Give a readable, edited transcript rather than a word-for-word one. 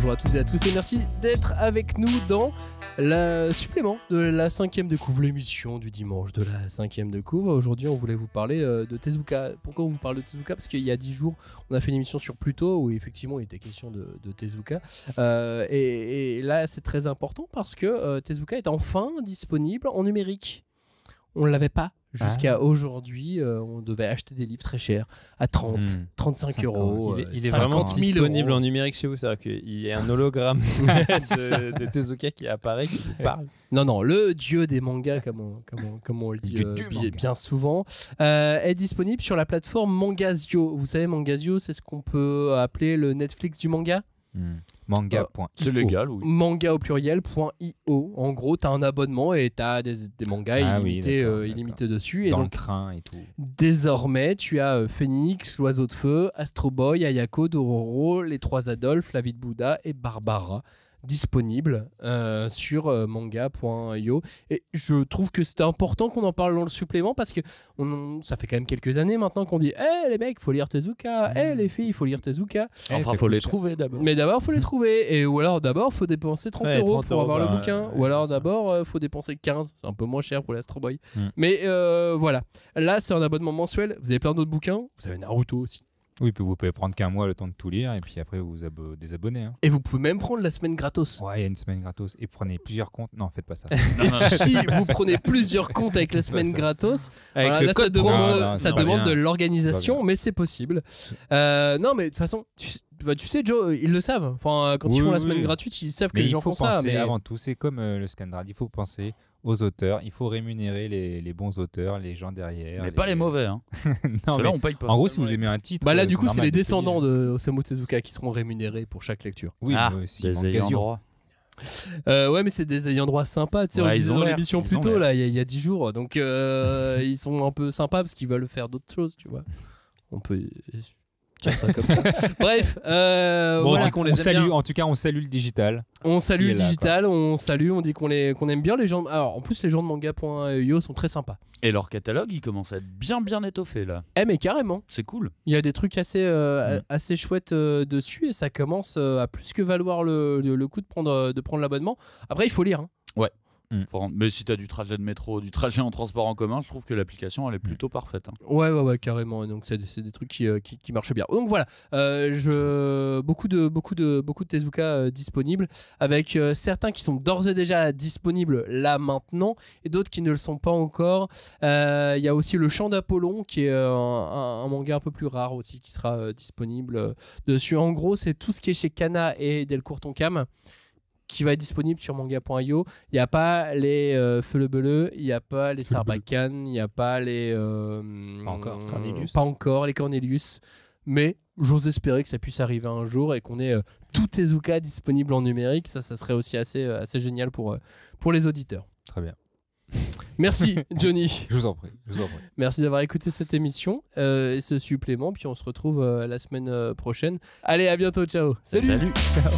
bonjour à toutes et à tous et merci d'être avec nous dans le supplément de la 5e de couve, l'émission du dimanche de la 5e de couve. Aujourd'hui, on voulait vous parler de Tezuka. Pourquoi on vous parle de Tezuka ? Parce qu'il y a 10 jours, on a fait une émission sur Pluto où effectivement il était question de Tezuka. Et là, c'est très important parce que Tezuka est enfin disponible en numérique. On ne l'avait pas jusqu'à aujourd'hui. On devait acheter des livres très chers à 30, 35 euros. Il est vraiment disponible en numérique chez vous. C'est-à-dire qu'il y a un hologramme de Tezuka qui apparaît, qui parle. Non, le dieu des mangas, comme on le dit bien souvent, est disponible sur la plateforme Mangazio. Vous savez, Mangazio, c'est ce qu'on peut appeler le Netflix du manga. Manga.io. C'est légal, oui. Manga au pluriel.io. En gros, t'as un abonnement et t'as des mangas illimités dessus. Et dans donc, le train et tout. Désormais, tu as Phoenix, l'Oiseau de Feu, Astro Boy, Ayako, Dororo, les Trois Adolphes, La Vie de Bouddha et Barbara disponibles sur manga.io. Et je trouve que c'était important qu'on en parle dans le supplément parce que ça fait quand même quelques années maintenant qu'on dit les mecs, faut lire Tezuka, les filles, faut lire Tezuka. Enfin, faut les trouver d'abord. Mais d'abord, faut les trouver. Ou alors, d'abord, faut dépenser 30 euros pour avoir le bouquin. Ou alors, d'abord, faut dépenser 15. C'est un peu moins cher pour l'Astro Boy. Mais voilà. Là, c'est un abonnement mensuel. Vous avez plein d'autres bouquins. Vous avez Naruto aussi. Oui, puis vous pouvez prendre qu'un mois le temps de tout lire et puis après vous désabonner. Hein. Et vous pouvez même prendre la semaine gratos. Ouais, il y a une semaine gratos. Et prenez plusieurs comptes. Non, faites pas ça. Et si vous prenez plusieurs comptes avec la semaine gratos, avec voilà, le là, code ça demande de l'organisation, mais c'est possible. Non, mais de toute façon, tu sais, Joe, ils le savent. Enfin, quand ils font la semaine gratuite, ils savent que les gens font ça. Mais avant tout, c'est comme le Scandrad. Il faut penser aux auteurs, il faut rémunérer les bons auteurs, les gens derrière. Mais pas les mauvais, hein. Non, Ceux-là, on paye pas. En gros, si vous aimez un titre. Là, du coup, c'est les descendants de Osamu Tezuka qui seront rémunérés pour chaque lecture. Oui, mais aussi des ayants droit. Ouais, mais c'est des ayants droit sympas. Tu sais, on disait dans l'émission plus tôt, là, il y a 10 jours. Donc, ils sont un peu sympas parce qu'ils veulent faire d'autres choses, tu vois. On peut. Ça comme ça. Bref, on dit qu'on les salue. Bien. En tout cas, on salue le digital. On salue le digital, on dit qu'on aime bien les gens. Alors, en plus, les gens de manga.io sont très sympas. Et leur catalogue, il commence à être bien étoffé là. Mais carrément. C'est cool. Il y a des trucs assez chouettes dessus et ça commence à plus que valoir le coup de prendre l'abonnement. Après, il faut lire. Hein. Ouais. Mais si t'as du trajet de métro, du trajet en transport en commun, je trouve que l'application elle est plutôt parfaite. Hein. Ouais, carrément. Donc c'est des trucs qui marchent bien. Donc voilà, beaucoup de Tezuka disponibles, avec certains qui sont d'ores et déjà disponibles là maintenant, et d'autres qui ne le sont pas encore. Il y a aussi le Chant d'Apollon, qui est un manga un peu plus rare aussi, qui sera disponible dessus. En gros, c'est tout ce qui est chez Kana et Delcourt Tonkam qui va être disponible sur manga.io. Il n'y a pas les Feu-le-Beleu, il n'y a pas les Sarbacane, il n'y a pas les... Pas encore les Cornelius. Mais j'ose espérer que ça puisse arriver un jour et qu'on ait tout Tezuka disponible en numérique. Ça serait aussi assez génial pour les auditeurs. Très bien. Merci Johnny. Je vous en prie. Merci d'avoir écouté cette émission et ce supplément. Puis on se retrouve la semaine prochaine. Allez, à bientôt. Ciao. Salut. Ciao.